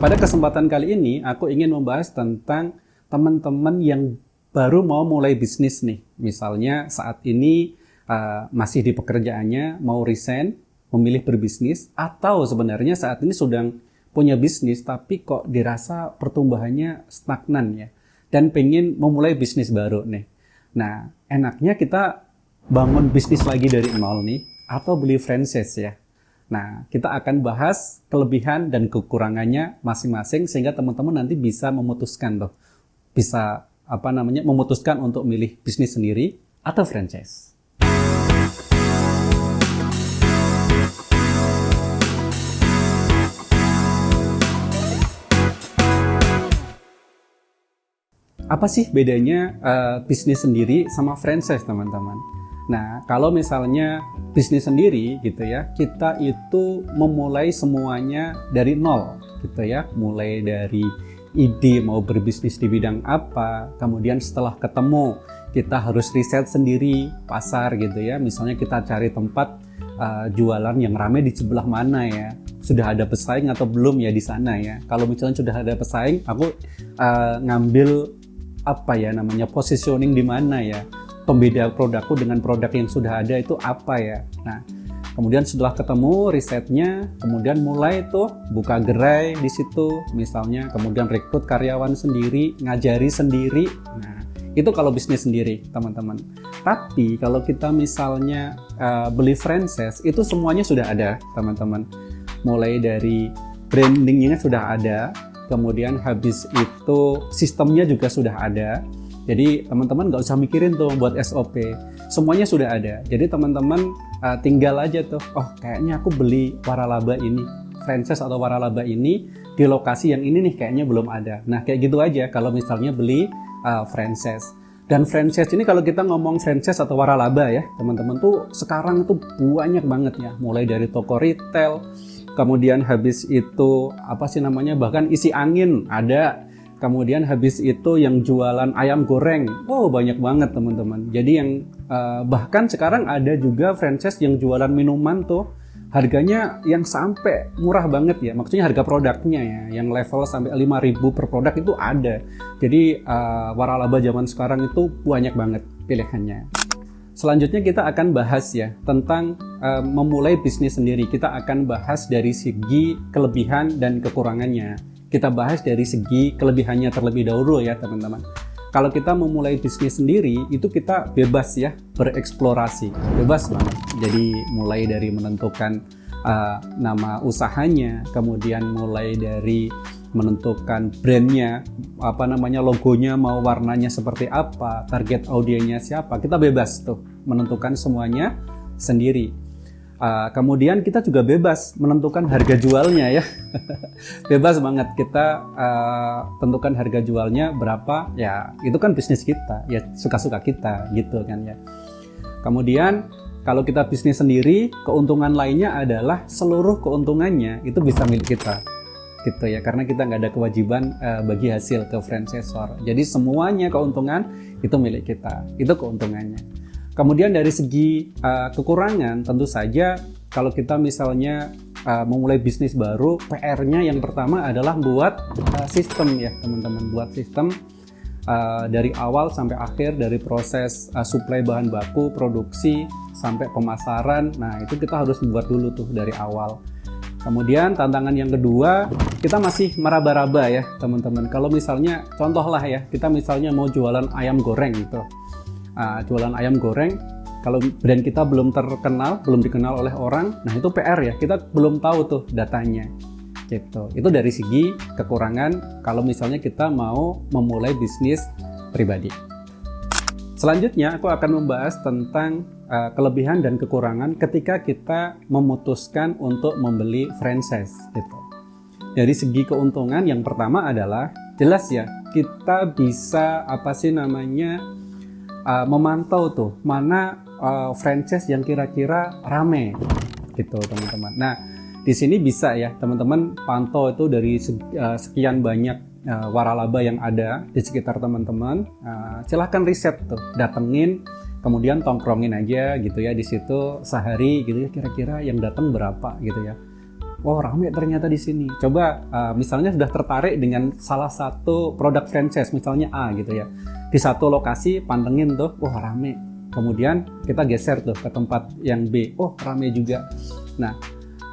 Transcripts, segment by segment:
Pada kesempatan kali ini, aku ingin membahas tentang teman-teman yang baru mau mulai bisnis nih. Misalnya saat ini masih di pekerjaannya, mau resign, memilih berbisnis, atau sebenarnya saat ini sedang punya bisnis, tapi kok dirasa pertumbuhannya stagnan ya, dan pengen memulai bisnis baru nih. Nah, enaknya kita bangun bisnis lagi dari nol nih, atau beli franchise ya. Nah, kita akan bahas kelebihan dan kekurangannya masing-masing sehingga teman-teman nanti bisa memutuskan loh. Bisa memutuskan untuk milih bisnis sendiri atau franchise. Apa sih bedanya bisnis sendiri sama franchise, teman-teman? Nah, kalau misalnya bisnis sendiri gitu ya, kita itu memulai semuanya dari nol gitu ya. Mulai dari ide mau berbisnis di bidang apa, kemudian setelah ketemu kita harus riset sendiri pasar gitu ya. Misalnya kita cari tempat jualan yang ramai di sebelah mana ya. Sudah ada pesaing atau belum ya di sana ya. Kalau misalnya sudah ada pesaing, aku ngambil positioning di mana ya. Pembeda produkku dengan produk yang sudah ada itu apa ya. Nah, kemudian setelah ketemu risetnya, kemudian mulai tuh buka gerai di situ, misalnya kemudian rekrut karyawan sendiri, ngajari sendiri. Nah, itu kalau bisnis sendiri, teman-teman. Tapi kalau kita misalnya beli franchise, itu semuanya sudah ada, teman-teman. Mulai dari brandingnya sudah ada, kemudian habis itu sistemnya juga sudah ada. Jadi teman-teman nggak usah mikirin tuh buat SOP, semuanya sudah ada. Jadi teman-teman tinggal aja tuh, oh kayaknya aku beli waralaba ini, franchise atau waralaba ini di lokasi yang ini nih kayaknya belum ada. Nah kayak gitu aja kalau misalnya beli franchise. Dan franchise ini kalau kita ngomong franchise atau waralaba ya teman-teman tuh sekarang tuh banyak banget ya, mulai dari toko retail, kemudian habis itu bahkan isi angin ada. Kemudian habis itu yang jualan ayam goreng, banyak banget teman-teman. Jadi yang bahkan sekarang ada juga franchise yang jualan minuman tuh, harganya yang sampai murah banget ya. Maksudnya harga produknya ya, yang level sampai 5.000 per produk itu ada. Jadi waralaba zaman sekarang itu banyak banget pilihannya. Selanjutnya kita akan bahas ya tentang memulai bisnis sendiri. Kita akan bahas dari segi kelebihan dan kekurangannya. Kita bahas dari segi kelebihannya terlebih dahulu ya teman-teman. Kalau kita memulai bisnis sendiri, itu kita bebas ya, bereksplorasi. Bebas banget. Jadi mulai dari menentukan nama usahanya, kemudian mulai dari menentukan brandnya, logonya mau warnanya seperti apa, target audiennya siapa. Kita bebas tuh menentukan semuanya sendiri. Kemudian kita juga bebas menentukan harga jualnya ya. Bebas banget kita tentukan harga jualnya berapa ya, itu kan bisnis kita ya, suka-suka kita gitu kan ya. Kemudian kalau kita bisnis sendiri, keuntungan lainnya adalah seluruh keuntungannya itu bisa milik kita gitu ya, karena kita nggak ada kewajiban bagi hasil ke franchisor. Jadi semuanya keuntungan itu milik kita, itu keuntungannya. Kemudian dari segi kekurangan, tentu saja kalau kita misalnya memulai bisnis baru, PR-nya yang pertama adalah buat sistem ya teman-teman, buat sistem dari awal sampai akhir, dari proses suplai bahan baku, produksi, sampai pemasaran. Nah itu kita harus buat dulu tuh dari awal. Kemudian tantangan yang kedua, kita masih meraba-raba ya teman-teman. Kalau misalnya, contoh lah ya, kita misalnya mau jualan ayam goreng gitu. Jualan ayam goreng, kalau brand kita belum terkenal, belum dikenal oleh orang, nah itu PR ya, kita belum tahu tuh datanya gitu. Itu dari segi kekurangan kalau misalnya kita mau memulai bisnis pribadi. Selanjutnya aku akan membahas tentang kelebihan dan kekurangan ketika kita memutuskan untuk membeli franchise gitu. Dari segi keuntungan, yang pertama adalah jelas ya, kita bisa memantau tuh mana franchise yang kira-kira rame gitu teman-teman. Nah di sini bisa ya teman-teman pantau itu dari sekian banyak waralaba yang ada di sekitar teman-teman. Silahkan riset tuh, datengin, kemudian tongkrongin aja gitu ya di situ sehari gitu ya, kira-kira yang datang berapa gitu ya. oh rame ternyata di sini. Coba misalnya sudah tertarik dengan salah satu produk franchise, misalnya A gitu ya. Di satu lokasi pantengin tuh, wah rame. Kemudian kita geser tuh ke tempat yang B, oh rame juga. Nah,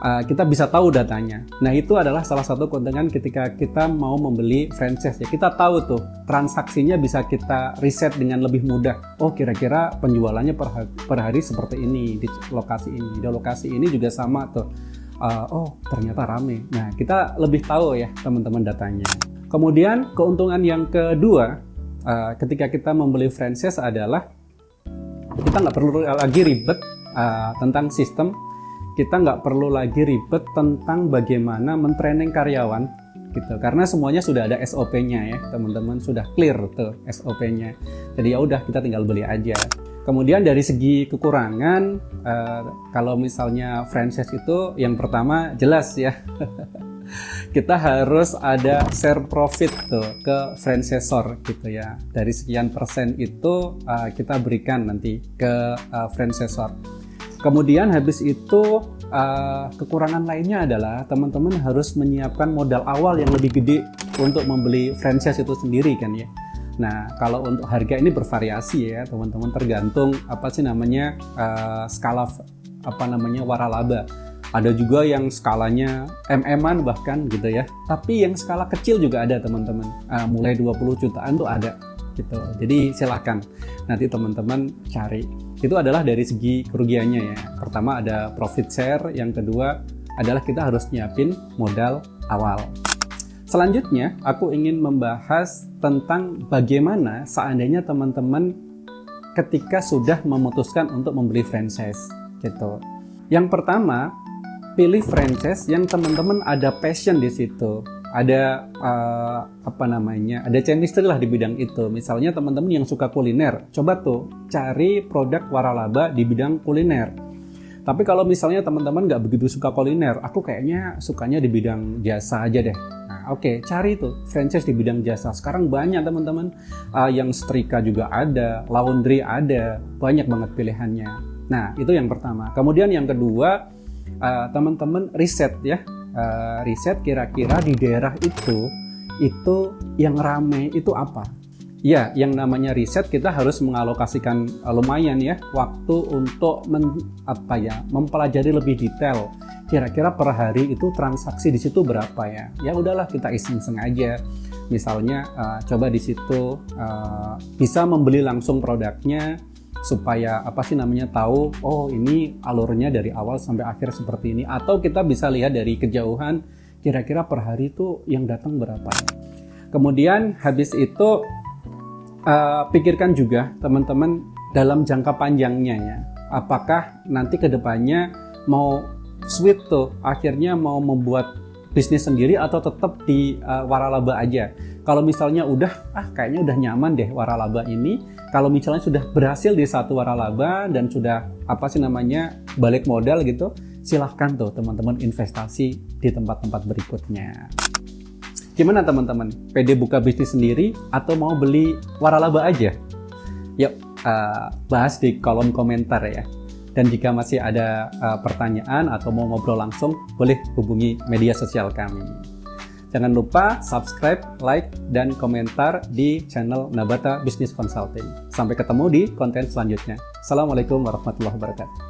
kita bisa tahu datanya. Nah, itu adalah salah satu keuntungan ketika kita mau membeli franchise ya. Kita tahu tuh transaksinya bisa kita riset dengan lebih mudah. Oh, kira-kira penjualannya per hari seperti ini di lokasi ini. Di lokasi ini juga sama tuh. Oh, ternyata rame. Nah, kita lebih tahu ya teman-teman datanya. Kemudian keuntungan yang kedua ketika kita membeli franchise adalah kita nggak perlu lagi ribet tentang sistem. Kita nggak perlu lagi ribet tentang bagaimana mentraining karyawan gitu, karena semuanya sudah ada SOP-nya ya teman-teman, sudah clear tuh SOP-nya. Jadi ya udah kita tinggal beli aja. Kemudian dari segi kekurangan, kalau misalnya franchise itu yang pertama jelas ya kita harus ada share profit tuh ke franchisor gitu ya. Dari sekian persen itu kita berikan nanti ke franchisor. Kemudian habis itu kekurangan lainnya adalah teman-teman harus menyiapkan modal awal yang lebih gede untuk membeli franchise itu sendiri kan ya. Nah, kalau untuk harga ini bervariasi ya teman-teman, tergantung skala waralaba. Ada juga yang skalanya MM-an bahkan gitu ya. Tapi yang skala kecil juga ada teman-teman. Mulai 20 jutaan tuh ada gitu. Jadi silakan nanti teman-teman cari. Itu adalah dari segi kerugiannya ya. Pertama ada profit share, yang kedua adalah kita harus nyiapin modal awal. Selanjutnya aku ingin membahas tentang bagaimana seandainya teman-teman ketika sudah memutuskan untuk membeli franchise gitu. Yang pertama, pilih franchise yang teman-teman ada passion di situ. Ada ada chemistry lah di bidang itu. Misalnya teman-teman yang suka kuliner, coba tuh cari produk waralaba di bidang kuliner. Tapi kalau misalnya teman-teman nggak begitu suka kuliner, aku kayaknya sukanya di bidang jasa aja deh. Nah, oke, cari tuh franchise di bidang jasa. Sekarang banyak teman-teman, yang setrika juga ada, laundry ada, banyak banget pilihannya. Nah, itu yang pertama. Kemudian yang kedua, teman-teman riset ya. Riset kira-kira di daerah itu yang rame itu apa ya. Yang namanya riset kita harus mengalokasikan lumayan ya waktu untuk mempelajari lebih detail kira-kira per hari itu transaksi di situ berapa ya. Ya udahlah kita iseng-iseng aja, misalnya coba di situ bisa membeli langsung produknya supaya tahu, oh ini alurnya dari awal sampai akhir seperti ini. Atau kita bisa lihat dari kejauhan kira-kira per hari itu yang datang berapa. Kemudian habis itu pikirkan juga teman-teman dalam jangka panjangnya ya, apakah nanti kedepannya mau switch tuh akhirnya mau membuat bisnis sendiri atau tetap di waralaba aja. Kalau misalnya kayaknya udah nyaman deh waralaba ini, kalau misalnya sudah berhasil di satu waralaba dan sudah balik modal gitu, silahkan tuh teman-teman investasi di tempat-tempat berikutnya. Gimana teman-teman? Pede buka bisnis sendiri atau mau beli waralaba aja? Yuk bahas di kolom komentar ya. Dan jika masih ada pertanyaan atau mau ngobrol langsung, boleh hubungi media sosial kami. Jangan lupa subscribe, like, dan komentar di channel Nabata Business Consulting. Sampai ketemu di konten selanjutnya. Assalamualaikum warahmatullahi wabarakatuh.